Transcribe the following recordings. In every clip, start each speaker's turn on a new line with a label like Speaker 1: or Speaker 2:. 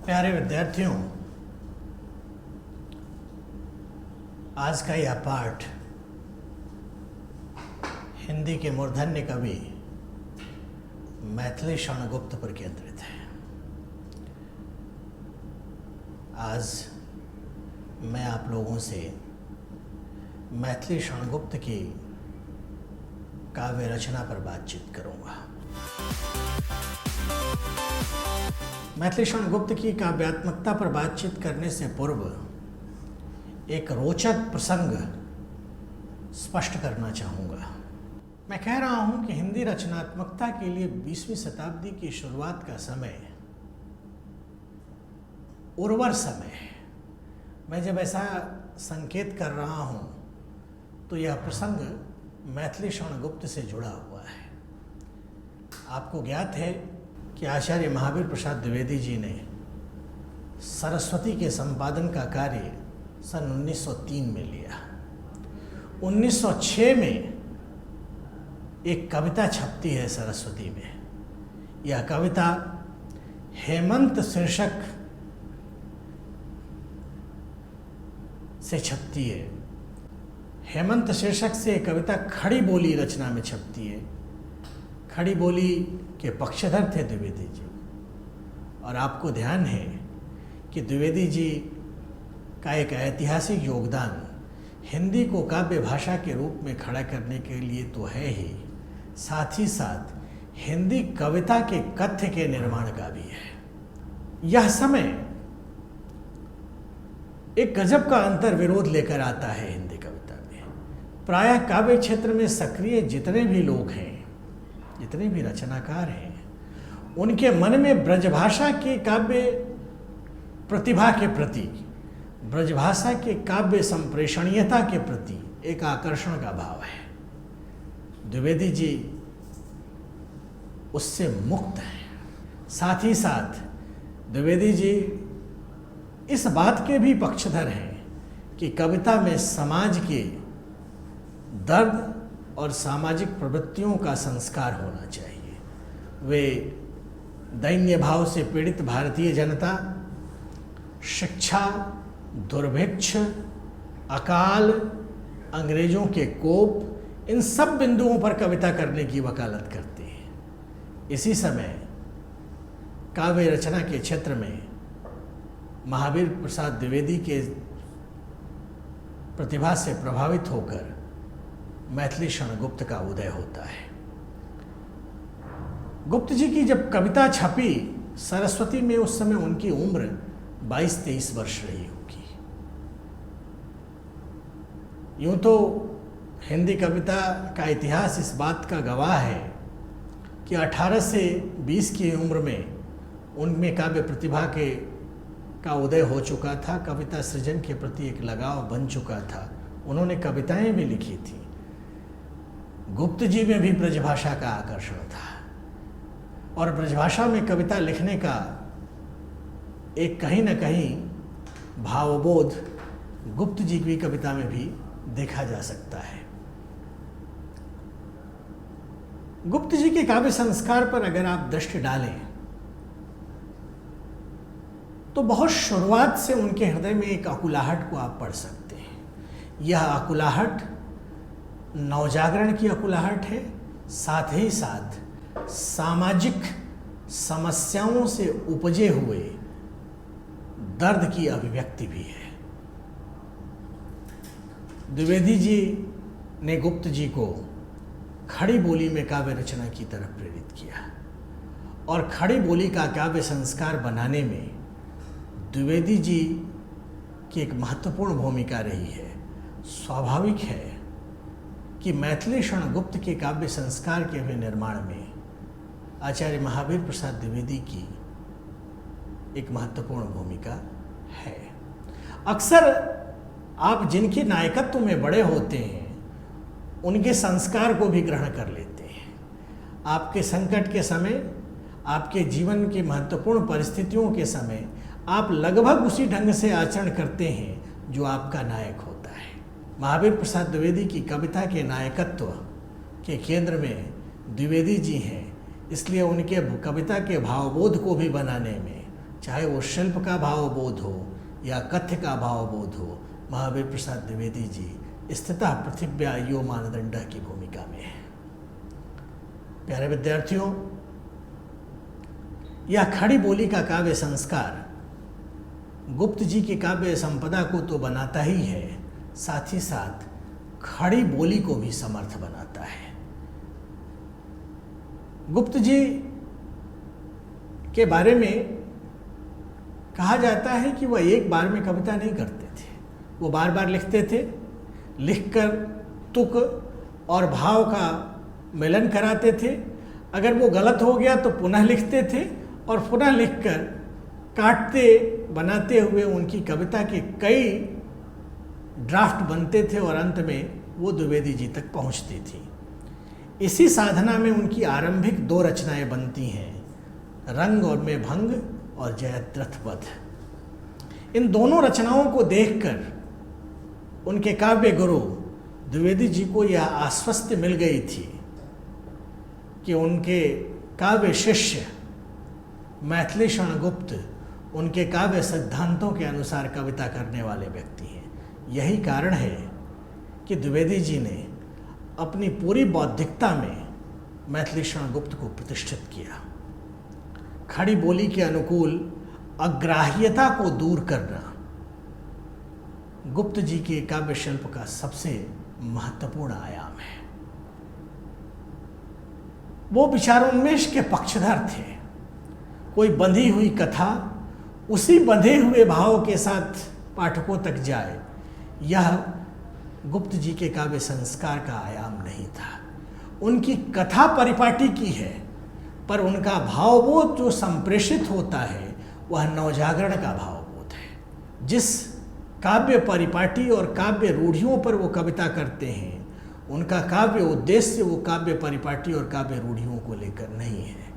Speaker 1: प्यारे विद्यार्थियों, आज का यह पाठ हिंदी के मूर्धन्य कवि मैथिली शरण गुप्त पर केंद्रित है। आज मैं आप लोगों से मैथिली शरण गुप्त की काव्य रचना पर बातचीत करूंगा। मैथिली शरण गुप्त की काव्यात्मकता पर बातचीत करने से पूर्व एक रोचक प्रसंग स्पष्ट करना चाहूँगा। मैं कह रहा हूँ कि हिंदी रचनात्मकता के लिए 20वीं शताब्दी की शुरुआत का समय उर्वर समय है। मैं जब ऐसा संकेत कर रहा हूँ तो यह प्रसंग मैथिली शरण गुप्त से जुड़ा हुआ है। आपको ज्ञात है कि आचार्य महावीर प्रसाद द्विवेदी जी ने सरस्वती के संपादन का कार्य सन 1903 में लिया। 1906 में एक कविता छपती है सरस्वती में। यह कविता हेमंत शीर्षक से छपती है। हेमंत शीर्षक से कविता खड़ी बोली रचना में छपती है। खड़ी बोली के पक्षधर थे द्विवेदी जी, और आपको ध्यान है कि द्विवेदी जी का एक ऐतिहासिक योगदान हिंदी को काव्य भाषा के रूप में खड़ा करने के लिए तो है ही, साथ ही साथ हिंदी कविता के कथ्य के निर्माण का भी है। यह समय एक गजब का अंतर विरोध लेकर आता है हिंदी कविता में। प्रायः काव्य क्षेत्र में सक्रिय जितने भी लोग हैं, जितने भी रचनाकार हैं, उनके मन में ब्रजभाषा की काव्य प्रतिभा के प्रति, ब्रजभाषा के काव्य संप्रेषणीयता के प्रति एक आकर्षण का भाव है। द्विवेदी जी उससे मुक्त हैं। साथ ही साथ द्विवेदी जी इस बात के भी पक्षधर हैं कि कविता में समाज के दर्द और सामाजिक प्रवृत्तियों का संस्कार होना चाहिए। वे दैन्य भाव से पीड़ित भारतीय जनता, शिक्षा, दुर्भिक्ष, अकाल, अंग्रेजों के कोप, इन सब बिंदुओं पर कविता करने की वकालत करते हैं। इसी समय काव्य रचना के क्षेत्र में महावीर प्रसाद द्विवेदी के प्रतिभा से प्रभावित होकर मैथिली शरण गुप्त का उदय होता है। गुप्त जी की जब कविता छपी सरस्वती में, उस समय उनकी उम्र 22-23 वर्ष रही होगी। यूं तो हिंदी कविता का इतिहास इस बात का गवाह है कि 18 से 20 की उम्र में उनमें काव्य प्रतिभा का उदय हो चुका था। कविता सृजन के प्रति एक लगाव बन चुका था। उन्होंने कविताएं भी लिखी थी। गुप्त जी में भी ब्रजभाषा का आकर्षण था, और ब्रजभाषा में कविता लिखने का एक कहीं न कहीं भावबोध गुप्त जी की कविता में भी देखा जा सकता है। गुप्त जी के काव्य संस्कार पर अगर आप दृष्टि डालें तो बहुत शुरुआत से उनके हृदय में एक अकुलाहट को आप पढ़ सकते हैं। यह अकुलाहट नवजागरण की अकुलाहट है, साथ ही साथ सामाजिक समस्याओं से उपजे हुए दर्द की अभिव्यक्ति भी है। द्विवेदी जी ने गुप्त जी को खड़ी बोली में काव्य रचना की तरफ प्रेरित किया, और खड़ी बोली का काव्य संस्कार बनाने में द्विवेदी जी की एक महत्वपूर्ण भूमिका रही है। स्वाभाविक है कि मैथिली शरण गुप्त के काव्य संस्कार के भी निर्माण में आचार्य महावीर प्रसाद द्विवेदी की एक महत्वपूर्ण भूमिका है। अक्सर आप जिनके नायकत्व में बड़े होते हैं उनके संस्कार को भी ग्रहण कर लेते हैं। आपके संकट के समय, आपके जीवन की महत्वपूर्ण परिस्थितियों के समय आप लगभग उसी ढंग से आचरण करते हैं जो आपका नायक होता है। महावीर प्रसाद द्विवेदी की कविता के नायकत्व के केंद्र में द्विवेदी जी हैं, इसलिए उनके कविता के भावबोध को भी बनाने में, चाहे वो शिल्प का भावबोध हो या कथ्य का भावबोध हो, महावीर प्रसाद द्विवेदी जी स्थितः पृथिव्या यो मानदंड की भूमिका में है। प्यारे विद्यार्थियों, यह खड़ी बोली का काव्य संस्कार गुप्त जी की काव्य संपदा को तो बनाता ही है, साथ ही साथ खड़ी बोली को भी समर्थ बनाता है। गुप्त जी के बारे में कहा जाता है कि वह एक बार में कविता नहीं करते थे, वो बार बार लिखते थे। लिखकर तुक और भाव का मिलन कराते थे। अगर वो गलत हो गया तो पुनः लिखते थे और पुनः लिखकर काटते बनाते हुए उनकी कविता के कई ड्राफ्ट बनते थे और अंत में वो द्विवेदी जी तक पहुंचती थी। इसी साधना में उनकी आरंभिक 2 रचनाएं बनती हैं, रंग और में भंग और जयद्रथ वध। इन दोनों रचनाओं को देखकर उनके काव्य गुरु द्विवेदी जी को यह आश्वस्ति मिल गई थी कि उनके काव्य शिष्य मैथिली शरण गुप्त उनके काव्य सिद्धांतों के अनुसार कविता करने वाले व्यक्ति हैं। यही कारण है कि द्विवेदी जी ने अपनी पूरी बौद्धिकता में मैथिली शरण गुप्त को प्रतिष्ठित किया। खड़ी बोली के अनुकूल अग्राह्यता को दूर करना गुप्त जी के काव्य शिल्प का सबसे महत्वपूर्ण आयाम है। वो विचारोन्मेष के पक्षधर थे। कोई बंधी हुई कथा उसी बंधे हुए भाव के साथ पाठकों तक जाए, यह गुप्त जी के काव्य संस्कार का आयाम नहीं था। उनकी कथा परिपाटी की है, पर उनका भावबोध जो संप्रेषित होता है वह नवजागरण का भावबोध है। जिस काव्य परिपाटी और काव्य रूढ़ियों पर वो कविता करते हैं, उनका काव्य उद्देश्य वो काव्य परिपाटी और काव्य रूढ़ियों को लेकर नहीं है।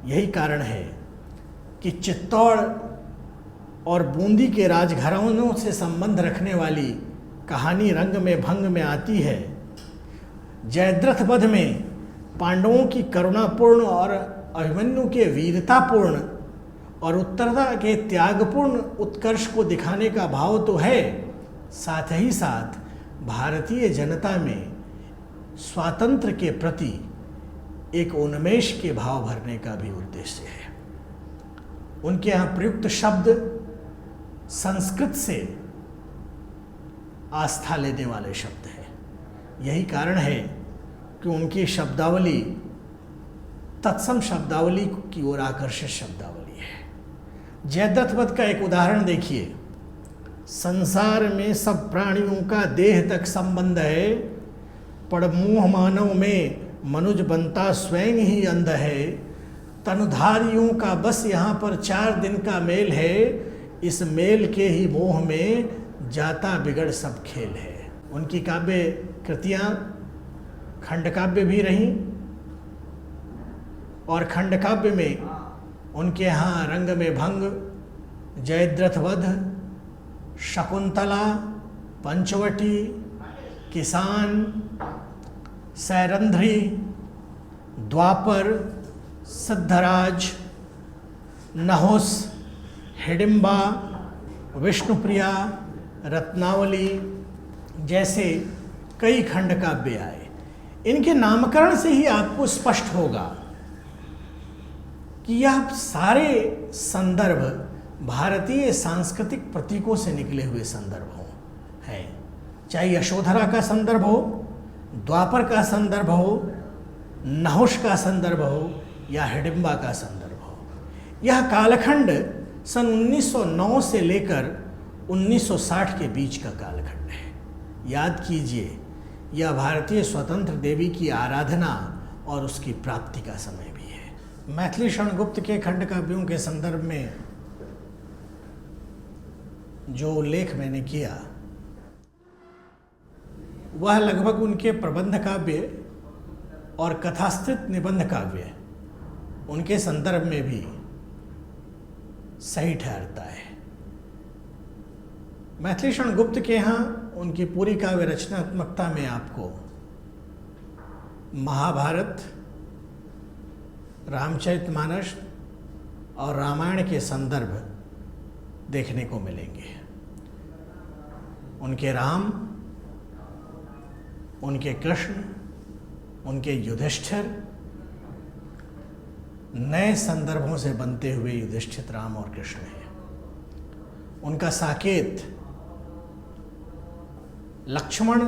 Speaker 1: यही कारण है कि चित्तौड़ और बूंदी के राजघरानों से संबंध रखने वाली कहानी रंग में भंग में आती है। जयद्रथ वध में पांडवों की करुणापूर्ण और अभिमन्यु के वीरतापूर्ण और उत्तरदा के त्यागपूर्ण उत्कर्ष को दिखाने का भाव तो है, साथ ही साथ भारतीय जनता में स्वातंत्र्य के प्रति एक उन्मेष के भाव भरने का भी उद्देश्य है। उनके यहाँ प्रयुक्त शब्द संस्कृत से आस्था लेने वाले शब्द हैं। यही कारण है कि उनकी शब्दावली तत्सम शब्दावली की ओर आकर्षित शब्दावली है। जयद्रथ वध का एक उदाहरण देखिए। संसार में सब प्राणियों का देह तक संबंध है, पर मोह मानव में मनुज बनता स्वयं ही अंध है। तनुधारियों का बस यहाँ पर 4 दिन का मेल है, इस मेल के ही मोह में जाता बिगड़ सब खेल है। उनकी काव्य कृतियाँ खंड काव्य भी रहीं और खंड काव्य में उनके यहाँ रंग में भंग, जयद्रथ वध, शकुंतला, पंचवटी, किसान, सैरंध्री, द्वापर, सिद्धराज, नहुस, हिडिंबा, विष्णुप्रिया, रत्नावली जैसे कई खंड काव्य आए। इनके नामकरण से ही आपको स्पष्ट होगा कि यह सारे संदर्भ भारतीय सांस्कृतिक प्रतीकों से निकले हुए संदर्भ हैं। चाहे यशोधरा का संदर्भ हो, द्वापर का संदर्भ हो, नहुष का संदर्भ हो या हिडिंबा का संदर्भ हो। यह कालखंड सन 1909 से लेकर 1960 के बीच का कालखंड है। याद कीजिए, यह भारतीय स्वतंत्र देवी की आराधना और उसकी प्राप्ति का समय भी है। मैथिली शरण गुप्त के खंड काव्यों के संदर्भ में जो उल्लेख मैंने किया वह लगभग उनके प्रबंध काव्य और कथास्थित निबंध काव्य उनके संदर्भ में भी सही ठहरता है। मैथिली शरण गुप्त के यहाँ उनकी पूरी काव्य रचनात्मकता में आपको महाभारत, रामचरितमानस, और रामायण के संदर्भ देखने को मिलेंगे। उनके राम, उनके कृष्ण, उनके युधिष्ठिर, नए संदर्भों से बनते हुए युधिष्ठिर राम और कृष्ण हैं। उनका साकेत लक्ष्मण,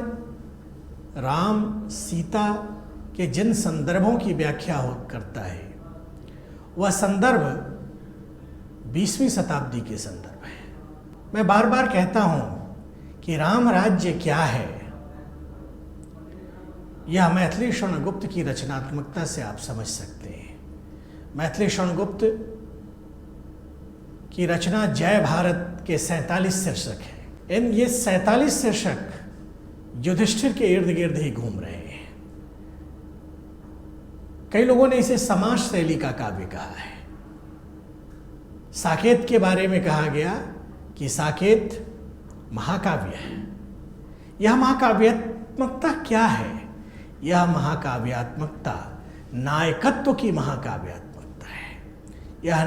Speaker 1: राम, सीता के जिन संदर्भों की व्याख्या करता है, वह संदर्भ 20वीं शताब्दी के संदर्भ है। मैं बार बार कहता हूं कि राम राज्य क्या है, यह मैथिली शरणगुप्त की रचनात्मकता से आप समझ सकते हैं। मैथिली शरणगुप्त की रचना जय भारत के 47 शीर्षक हैं। ये 47 शीर्षक युधिष्ठिर के इर्द गिर्द ही घूम रहे हैं। कई लोगों ने इसे समाज शैली का काव्य कहा है। साकेत के बारे में कहा गया कि साकेत महाकाव्य है। यह महाकाव्यात्मकता क्या है? यह महाकाव्यात्मकता नायकत्व की महाकाव्यात्मकता है। यह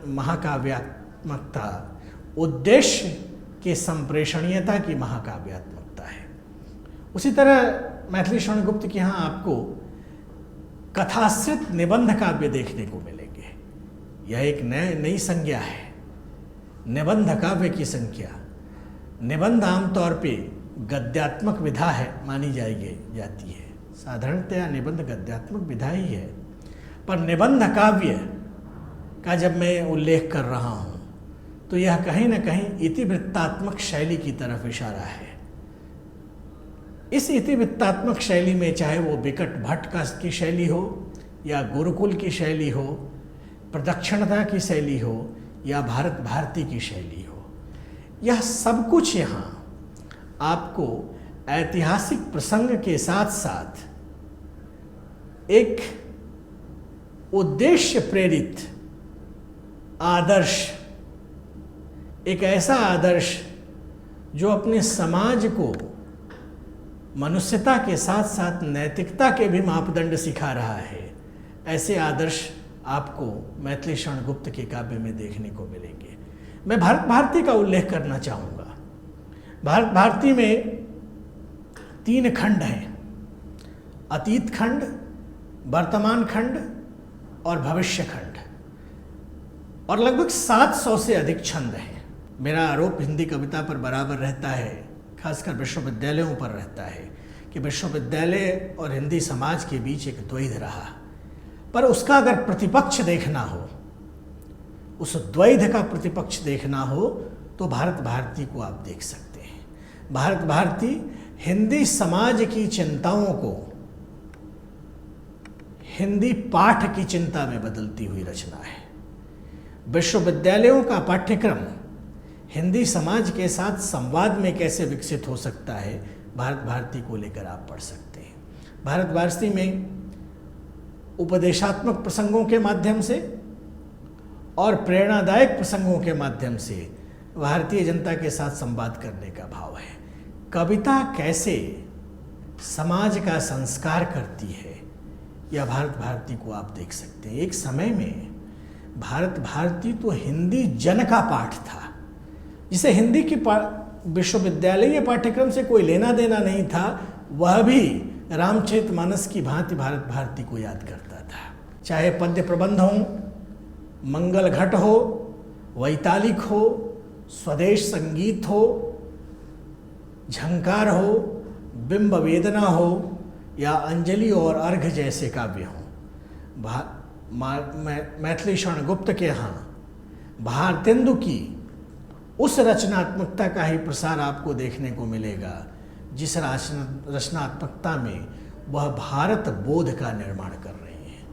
Speaker 1: महाकाव्यात्मकता उद्देश्य के संप्रेषणीयता की महाकाव्यात्मकता है। उसी तरह मैथिली शरणगुप्त के यहाँ आपको कथाश्रित निबंध काव्य देखने को मिलेंगे। यह एक नई संज्ञा है, निबंध काव्य की संख्या। निबंध आमतौर पे गद्यात्मक विधा है मानी जाती है। साधारणतया निबंध गद्यात्मक विधा ही है, पर निबंध काव्य का जब मैं उल्लेख कर रहा हूँ तो यह कहीं न कहीं इतिवृत्तात्मक शैली की तरफ इशारा है। इस इतिवृत्तात्मक शैली में चाहे वो विकट भट्ट की शैली हो या गुरुकुल की शैली हो, प्रदक्षिणता की शैली हो या भारत भारती की शैली हो, यह सब कुछ यहाँ आपको ऐतिहासिक प्रसंग के साथ साथ एक उद्देश्य प्रेरित आदर्श, एक ऐसा आदर्श जो अपने समाज को मनुष्यता के साथ साथ नैतिकता के भी मापदंड सिखा रहा है, ऐसे आदर्श आपको मैथिली शरणगुप्त के काव्य में देखने को मिलेंगे। मैं भारत भारती का उल्लेख करना चाहूँगा। भारत भारती में 3 खंड हैं: अतीत खंड, वर्तमान खंड और भविष्य खंड, और लगभग 700 से अधिक छंद हैं। मेरा आरोप हिंदी कविता पर बराबर रहता है, खासकर विश्वविद्यालयों पर रहता है कि विश्वविद्यालय और हिंदी समाज के बीच एक द्वैध रहा, पर उसका अगर प्रतिपक्ष देखना हो, उस द्वैध का प्रतिपक्ष देखना हो तो भारत भारती को आप देख सकते हैं। भारत भारती हिंदी समाज की चिंताओं को हिंदी पाठ की चिंता में बदलती हुई रचना है। विश्वविद्यालयों का पाठ्यक्रम हिंदी समाज के साथ संवाद में कैसे विकसित हो सकता है, भारत भारती को लेकर आप पढ़ सकते हैं। भारत भारती में उपदेशात्मक प्रसंगों के माध्यम से और प्रेरणादायक प्रसंगों के माध्यम से भारतीय जनता के साथ संवाद करने का भाव है। कविता कैसे समाज का संस्कार करती है, यह भारत भारती को आप देख सकते हैं। एक समय में भारत भारती तो हिंदी जन का पाठ था, जिसे हिंदी की विश्वविद्यालयीय पाठ्यक्रम से कोई लेना देना नहीं था, वह भी रामचरितमानस की भांति भारत भारती को याद करता था। चाहे पद्य प्रबंध हो, मंगल घट हो, वैतालिक हो, स्वदेश संगीत हो, झंकार हो, बिंब वेदना हो या अंजलि और अर्घ जैसे काव्य हों, मैथिली शरणगुप्त के यहाँ भारतेंदु की उस रचनात्मकता का ही प्रसार आपको देखने को मिलेगा जिस रचनात्मकता में वह भारत बोध का निर्माण कर रहे हैं।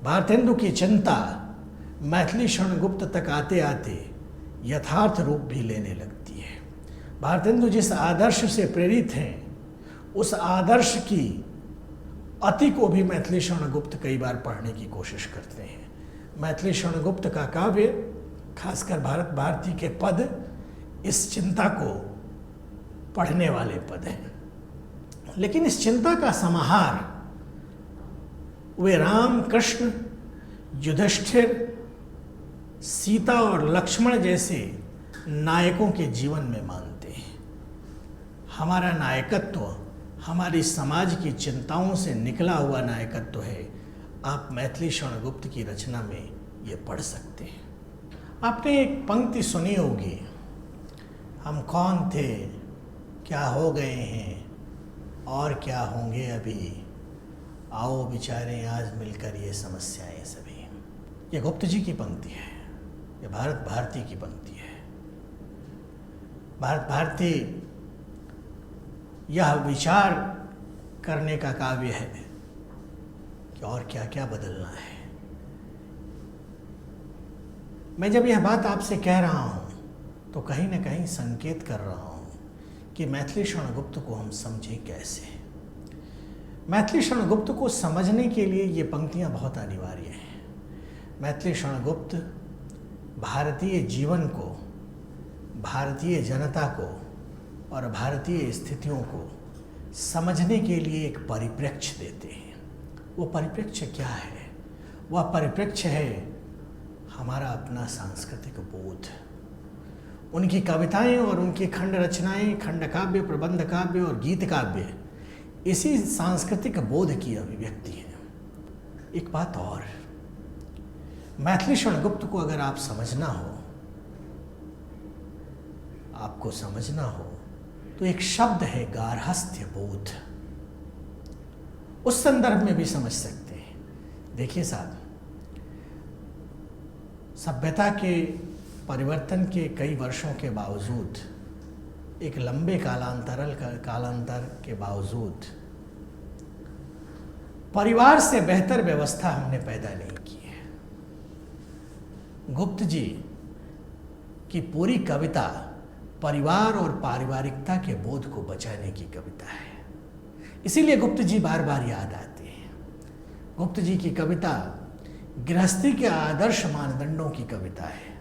Speaker 1: भारतेंदु की चिंता मैथिली शरणगुप्त तक आते आते यथार्थ रूप भी लेने लगती है। भारतेंदु जिस आदर्श से प्रेरित हैं, उस आदर्श की अति को भी मैथिली शरणगुप्त कई बार पढ़ने की कोशिश करते हैं। मैथिली शरणगुप्त का काव्य, खासकर भारत भारती के पद, इस चिंता को पढ़ने वाले पद हैं। लेकिन इस चिंता का समाहार वे राम, कृष्ण, युधिष्ठिर, सीता और लक्ष्मण जैसे नायकों के जीवन में मानते हैं। हमारा नायकत्व हमारी समाज की चिंताओं से निकला हुआ नायकत्व है। आप मैथिली शरण गुप्त की रचना में ये पढ़ सकते हैं। आपने एक पंक्ति सुनी होगी, हम कौन थे, क्या हो गए हैं और क्या होंगे अभी, आओ विचारें आज मिलकर ये समस्याएं सभी। ये गुप्त जी की पंक्ति है, ये भारत भारती की पंक्ति है। भारत भारती यह विचार करने का काव्य है कि और क्या क्या बदलना है। मैं जब यह बात आपसे कह रहा हूँ तो कहीं ना कहीं संकेत कर रहा हूँ कि मैथिली शरण गुप्त को हम समझें कैसे। मैथिली शरण गुप्त को समझने के लिए ये पंक्तियाँ बहुत अनिवार्य हैं। मैथिली शरण गुप्त भारतीय जीवन को, भारतीय जनता को और भारतीय स्थितियों को समझने के लिए एक परिप्रेक्ष्य देते हैं। वो परिप्रेक्ष्य क्या है? वह परिप्रेक्ष्य है हमारा अपना सांस्कृतिक बोध। उनकी कविताएं और उनकी खंड रचनाएं, खंड काव्य, प्रबंध काव्य और गीत काव्य इसी सांस्कृतिक बोध की अभिव्यक्ति है। एक बात और, मैथिली शरण गुप्त को अगर आप समझना हो, आपको समझना हो तो एक शब्द है गार्हस्थ्य बोध, उस संदर्भ में भी समझ सकते हैं। देखिए साहब, सभ्यता के परिवर्तन के कई वर्षों के बावजूद, एक लंबे कालांतर के बावजूद परिवार से बेहतर व्यवस्था हमने पैदा नहीं की है। गुप्त जी की पूरी कविता परिवार और पारिवारिकता के बोध को बचाने की कविता है। इसीलिए गुप्त जी बार बार याद आते हैं। गुप्त जी की कविता गृहस्थी के आदर्श मानदंडों की कविता है।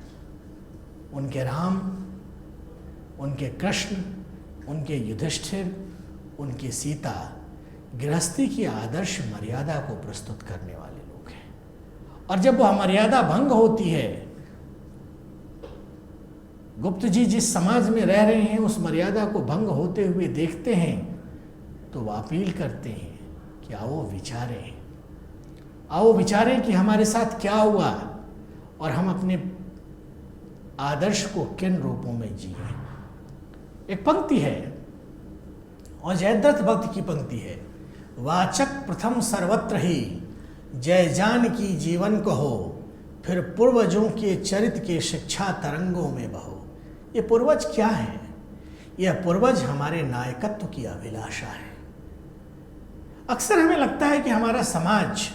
Speaker 1: उनके राम, उनके कृष्ण, उनके युधिष्ठिर, उनकी सीता गृहस्थी की आदर्श मर्यादा को प्रस्तुत करने वाले लोग हैं। और जब वह मर्यादा भंग होती है, गुप्त जी जिस समाज में रह रहे हैं उस मर्यादा को भंग होते हुए देखते हैं तो वह अपील करते हैं कि आओ विचारें कि हमारे साथ क्या हुआ और हम अपने आदर्श को किन रूपों में जिए। एक पंक्ति है और जयद्रथ भक्त की पंक्ति है, वाचक प्रथम सर्वत्र ही जय जान की जीवन कहो, फिर पूर्वजों के चरित के शिक्षा तरंगों में बहो। ये पूर्वज क्या है? यह पूर्वज हमारे नायकत्व की अभिलाषा है। अक्सर हमें लगता है कि हमारा समाज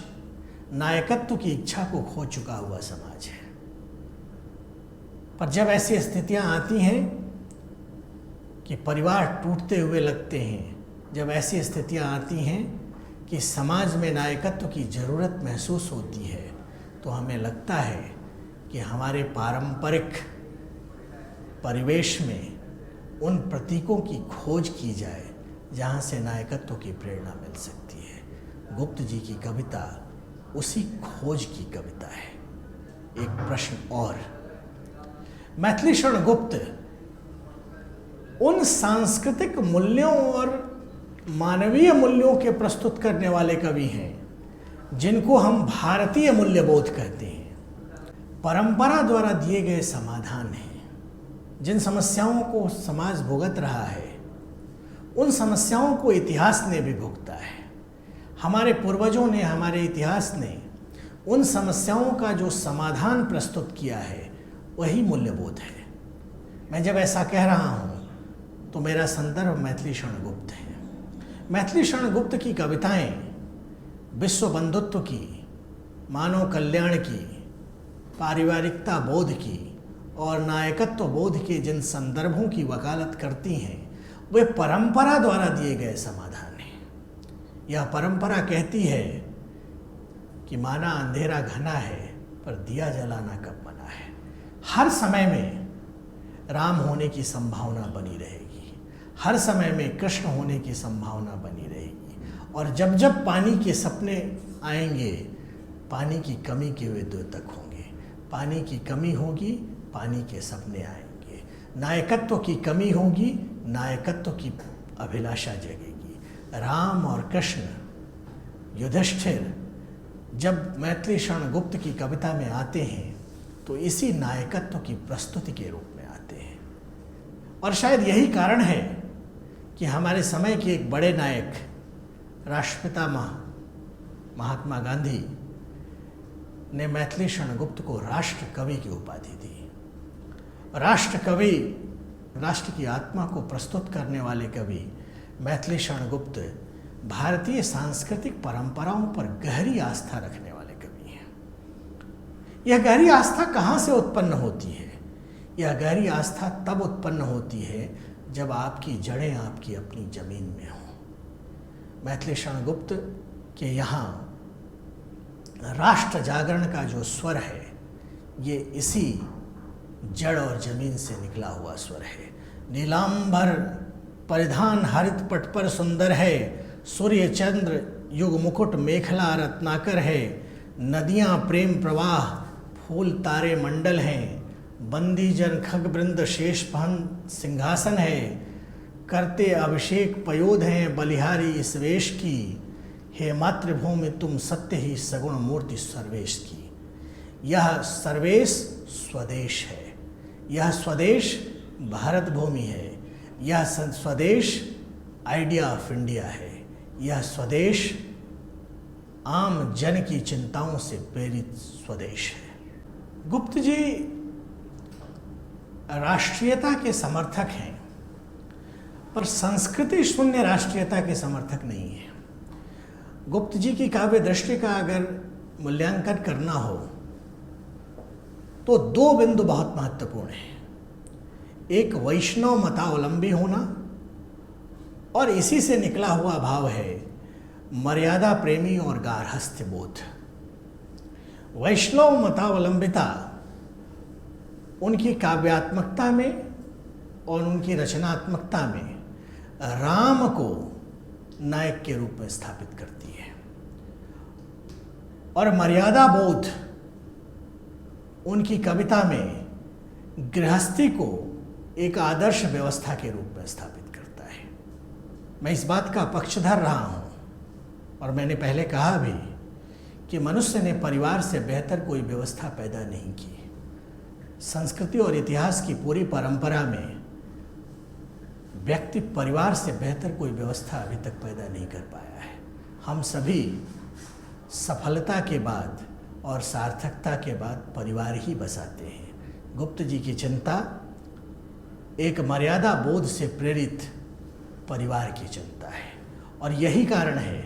Speaker 1: नायकत्व की इच्छा को खो चुका हुआ समाज है, पर जब ऐसी स्थितियां आती हैं कि परिवार टूटते हुए लगते हैं, जब ऐसी स्थितियां आती हैं कि समाज में नायकत्व की ज़रूरत महसूस होती है, तो हमें लगता है कि हमारे पारंपरिक परिवेश में उन प्रतीकों की खोज की जाए जहाँ से नायकत्व की प्रेरणा मिल सकती है। गुप्त जी की कविता उसी खोज की कविता है। एक प्रश्न और, मैथिली शरण गुप्त उन सांस्कृतिक मूल्यों और मानवीय मूल्यों के प्रस्तुत करने वाले कवि हैं जिनको हम भारतीय मूल्यबोध कहते हैं। परंपरा द्वारा दिए गए समाधान हैं। जिन समस्याओं को समाज भुगत रहा है, उन समस्याओं को इतिहास ने भी भुगता है। हमारे पूर्वजों ने, हमारे इतिहास ने उन समस्याओं का जो समाधान प्रस्तुत किया है, वही मूल्यबोध है। मैं जब ऐसा कह रहा हूँ तो मेरा संदर्भ मैथिली शरण गुप्त है। मैथिली शरण गुप्त की कविताएं विश्व बंधुत्व की, मानव कल्याण की, पारिवारिकता बोध की और नायकत्व बोध के जिन संदर्भों की वकालत करती हैं, वे परंपरा द्वारा दिए गए समाधान हैं। यह परंपरा कहती है कि माना अंधेरा घना है पर दिया जलाना कब मना है। हर समय में राम होने की संभावना बनी रहेगी, हर समय में कृष्ण होने की संभावना बनी रहेगी, और जब जब पानी के सपने आएंगे, पानी की कमी के वे द्योतक होंगे। पानी की कमी होगी, पानी के सपने आएंगे। नायकत्व की कमी होगी, नायकत्व की अभिलाषा जगेगी। राम और कृष्ण, युधिष्ठिर जब मैथिली शरण गुप्त की कविता में आते हैं तो इसी नायकत्व की प्रस्तुति के रूप में आते हैं। और शायद यही कारण है कि हमारे समय के एक बड़े नायक राष्ट्रपिता महात्मा गांधी ने मैथिली शरण गुप्त को राष्ट्र कवि की उपाधि दी। राष्ट्र कवि, राष्ट्र की आत्मा को प्रस्तुत करने वाले कवि मैथिली शरण गुप्त भारतीय सांस्कृतिक परंपराओं पर गहरी आस्था रखने वाले कवि हैं। यह गहरी आस्था कहाँ से उत्पन्न होती है? यह गहरी आस्था तब उत्पन्न होती है जब आपकी जड़ें आपकी अपनी जमीन में हों। मैथिली शरण गुप्त के यहाँ राष्ट्र जागरण का जो स्वर है, ये इसी जड़ और जमीन से निकला हुआ स्वर है। नीलांबर परिधान हरित पट पर सुंदर है, सूर्य चंद्र युग मुकुट मेखला रत्नाकर है। नदियाँ प्रेम प्रवाह फूल तारे मंडल हैं, बंदी जन खग वृंद शेष पहन सिंहासन है। करते अभिषेक पयोध हैं बलिहारी इस वेश की, हे मातृभूमि तुम सत्य ही सगुण मूर्ति सर्वेश की। यह सर्वेश स्वदेश है, यह स्वदेश भारत भूमि है, यह स्वदेश आइडिया ऑफ इंडिया है, यह स्वदेश आम जन की चिंताओं से प्रेरित स्वदेश है। गुप्त जी राष्ट्रीयता के समर्थक हैं, पर संस्कृति शून्य राष्ट्रीयता के समर्थक नहीं है। गुप्त जी की काव्य दृष्टि का अगर मूल्यांकन करना हो तो दो बिंदु बहुत महत्वपूर्ण हैं। एक वैष्णव मतावलंबी होना और इसी से निकला हुआ भाव है मर्यादा प्रेमी और गार्हस्थ्य बोध। वैष्णव मतावलंबिता उनकी काव्यात्मकता में और उनकी रचनात्मकता में राम को नायक के रूप में स्थापित करती है, और मर्यादा बोध उनकी कविता में गृहस्थी को एक आदर्श व्यवस्था के रूप में स्थापित करता है। मैं इस बात का पक्षधर रहा हूँ, और मैंने पहले कहा भी कि मनुष्य ने परिवार से बेहतर कोई व्यवस्था पैदा नहीं की। संस्कृति और इतिहास की पूरी परंपरा में व्यक्ति परिवार से बेहतर कोई व्यवस्था अभी तक पैदा नहीं कर पाया है। हम सभी सफलता के बाद और सार्थकता के बाद परिवार ही बसाते हैं। गुप्त जी की चिंता एक मर्यादा बोध से प्रेरित परिवार की चिंता है, और यही कारण है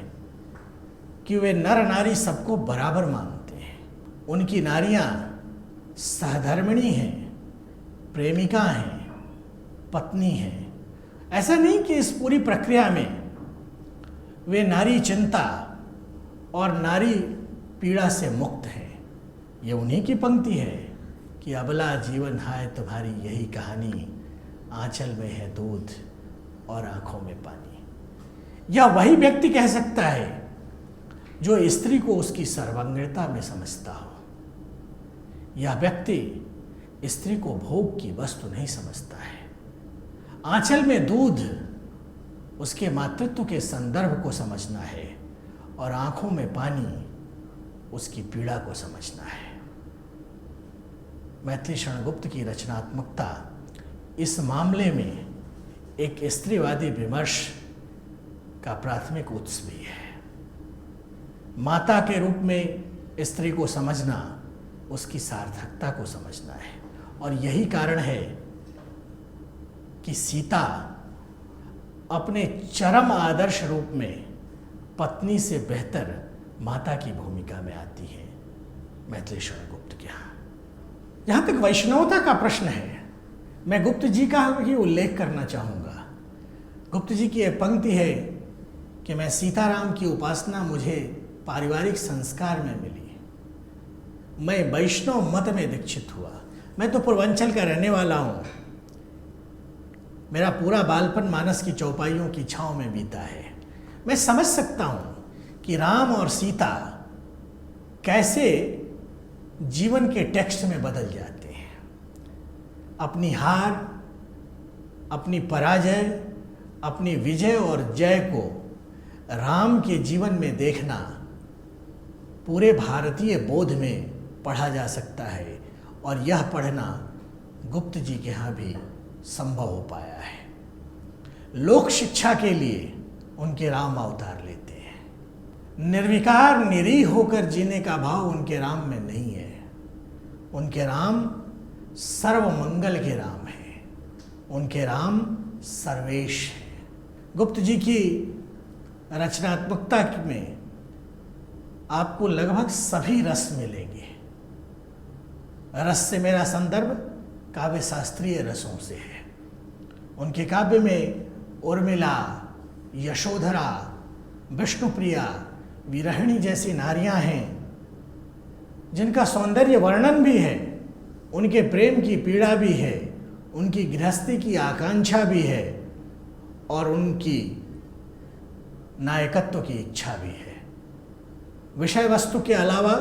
Speaker 1: कि वे नर नारी सबको बराबर मानते हैं। उनकी नारियां सहधर्मिणी हैं, प्रेमिका हैं, पत्नी हैं। ऐसा नहीं कि इस पूरी प्रक्रिया में वे नारी चिंता और नारी पीड़ा से मुक्त हैं। ये उन्हीं की पंक्ति है कि अबला जीवन हाय तुम्हारी यही कहानी, आंचल में है दूध और आंखों में पानी। यह वही व्यक्ति कह सकता है जो स्त्री को उसकी सर्वांगीणता में समझता हो। यह व्यक्ति स्त्री को भोग की वस्तु नहीं समझता है। आंचल में दूध उसके मातृत्व के संदर्भ को समझना है, और आंखों में पानी उसकी पीड़ा को समझना है। मैथिली शरण गुप्त की रचनात्मकता इस मामले में एक स्त्रीवादी विमर्श का प्राथमिक उत्स भी है। माता के रूप में स्त्री को समझना उसकी सार्थकता को समझना है, और यही कारण है कि सीता अपने चरम आदर्श रूप में पत्नी से बेहतर माता की भूमिका में आती है मैथिली शरण गुप्त के यहाँ। जहाँ तक वैष्णवता का प्रश्न है, मैं गुप्त जी का ही उल्लेख करना चाहूँगा। गुप्त जी की यह पंक्ति है कि मैं सीताराम की उपासना मुझे पारिवारिक संस्कार में मिली, मैं वैष्णव मत में दीक्षित हुआ। मैं तो पूर्वांचल का रहने वाला हूँ, मेरा पूरा बालपन मानस की चौपाइयों की छाँव में बीता है। मैं समझ सकता हूँ कि राम और सीता कैसे जीवन के टेक्स्ट में बदल जाते हैं। अपनी हार, अपनी पराजय, अपनी विजय और जय को राम के जीवन में देखना पूरे भारतीय बोध में पढ़ा जा सकता है, और यह पढ़ना गुप्त जी के यहाँ भी संभव हो पाया है। लोक शिक्षा के लिए उनके राम अवतार लेते हैं। निर्विकार निरीह होकर जीने का भाव उनके राम में नहीं है। उनके राम सर्वमंगल के राम हैं। उनके राम सर्वेश हैं। गुप्त जी की रचनात्मकता में आपको लगभग सभी रस मिलेंगे। रस से मेरा संदर्भ काव्य शास्त्रीय रसों से है। उनके काव्य में उर्मिला, यशोधरा, विष्णुप्रिया, विरहिणी जैसी नारियां हैं जिनका सौंदर्य वर्णन भी है, उनके प्रेम की पीड़ा भी है, उनकी गृहस्थी की आकांक्षा भी है, और उनकी नायकत्व की इच्छा भी है। विषय वस्तु के अलावा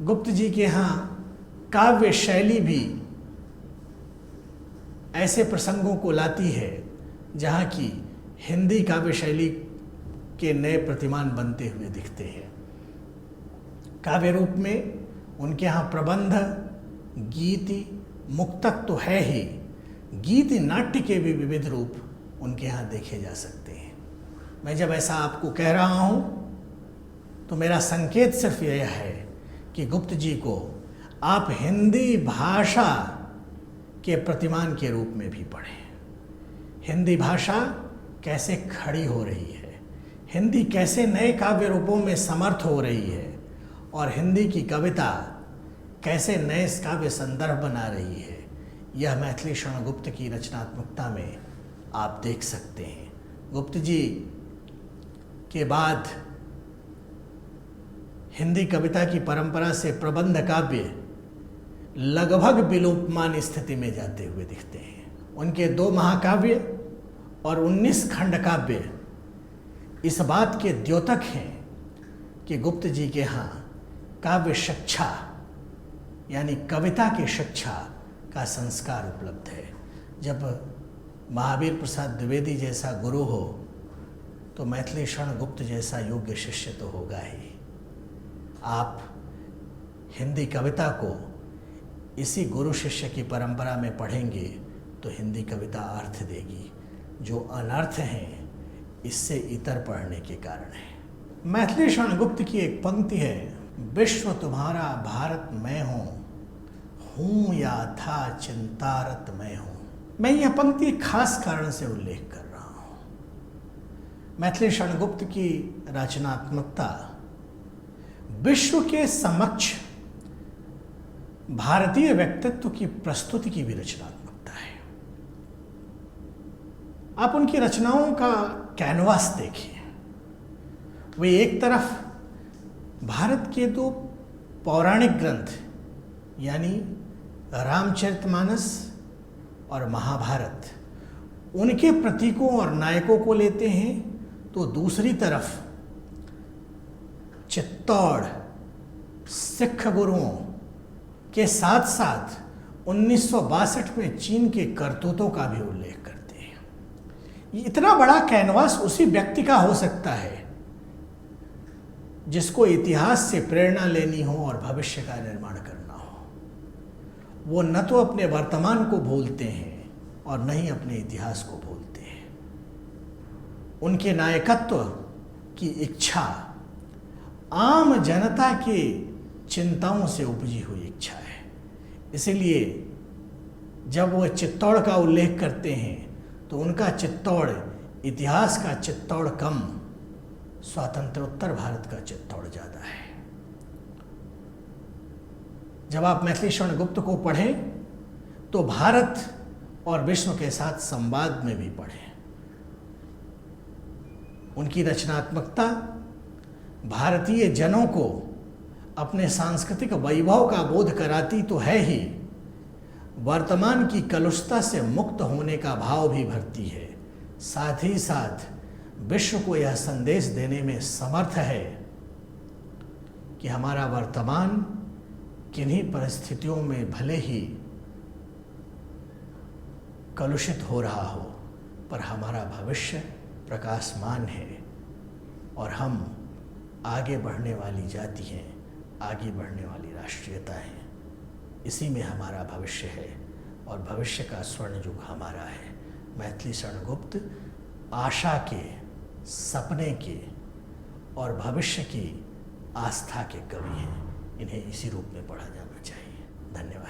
Speaker 1: गुप्त जी के यहाँ काव्य शैली भी ऐसे प्रसंगों को लाती है जहाँ की हिंदी काव्य शैली के नए प्रतिमान बनते हुए दिखते हैं। काव्य रूप में उनके यहाँ प्रबंध, गीति, मुक्तक तो है ही, गीति नाट्य के भी विविध रूप उनके यहाँ देखे जा सकते हैं। मैं जब ऐसा आपको कह रहा हूँ तो मेरा संकेत सिर्फ यह है कि गुप्त जी को आप हिंदी भाषा के प्रतिमान के रूप में भी पढ़ें। हिंदी भाषा कैसे खड़ी हो रही है, हिंदी कैसे नए काव्य रूपों में समर्थ हो रही है, और हिंदी की कविता कैसे नए काव्य संदर्भ बना रही है, यह मैथिली शरण गुप्त की रचनात्मकता में आप देख सकते हैं। गुप्त जी के बाद हिंदी कविता की परंपरा से प्रबंध काव्य लगभग विलोपमान स्थिति में जाते हुए दिखते हैं। उनके 2 महाकाव्य और 19 खंड काव्य इस बात के द्योतक हैं कि गुप्त जी के यहाँ काव्य शिक्षा यानी कविता की शिक्षा का संस्कार उपलब्ध है। जब महावीर प्रसाद द्विवेदी जैसा गुरु हो तो मैथिली शरण गुप्त जैसा योग्य शिष्य तो होगा ही। आप हिंदी कविता को इसी गुरु शिष्य की परंपरा में पढ़ेंगे तो हिंदी कविता अर्थ देगी। जो अनर्थ हैं इससे इतर पढ़ने के कारण है। मैथिली शरण गुप्त की एक पंक्ति है, विश्व तुम्हारा भारत मैं हूँ या था चिंतारत मैं हूँ। मैं यह पंक्ति खास कारण से उल्लेख कर रहा हूँ। मैथिली शरण गुप्त की रचनात्मकता विश्व के समक्ष भारतीय व्यक्तित्व की प्रस्तुति की भी रचनात्मकता है। आप उनकी रचनाओं का कैनवास देखिए। वे एक तरफ भारत के 2 पौराणिक ग्रंथ यानी रामचरितमानस और महाभारत, उनके प्रतीकों और नायकों को लेते हैं, तो दूसरी तरफ चित्तौड़ सिख गुरुओं के साथ साथ 1962 में चीन के करतूतों का भी उल्लेख करते हैं। इतना बड़ा कैनवास उसी व्यक्ति का हो सकता है जिसको इतिहास से प्रेरणा लेनी हो और भविष्य का निर्माण करना हो। वो न तो अपने वर्तमान को भूलते हैं और न ही अपने इतिहास को भूलते हैं। उनके नायकत्व की इच्छा आम जनता की चिंताओं से उपजी हुई इच्छा है। इसीलिए जब वो चित्तौड़ का उल्लेख करते हैं तो उनका चित्तौड़ इतिहास का चित्तौड़ कम, स्वातंत्रोत्तर भारत का चित्तौड़ ज़्यादा है। जब आप मैथिली शरण गुप्त को पढ़ें तो भारत और विश्व के साथ संवाद में भी पढ़ें। उनकी रचनात्मकता भारतीय जनों को अपने सांस्कृतिक वैभव का बोध कराती तो है ही, वर्तमान की कलुषता से मुक्त होने का भाव भी भरती है। साथ ही साथ विश्व को यह संदेश देने में समर्थ है कि हमारा वर्तमान किन्हीं परिस्थितियों में भले ही कलुषित हो रहा हो, पर हमारा भविष्य प्रकाशमान है और हम आगे बढ़ने वाली जाति हैं, आगे बढ़ने वाली राष्ट्रीयता है। इसी में हमारा भविष्य है और भविष्य का स्वर्ण युग हमारा है। मैथिली शरण गुप्त आशा के, सपने के और भविष्य की आस्था के कवि हैं। इन्हें इसी रूप में पढ़ा जाना चाहिए। धन्यवाद।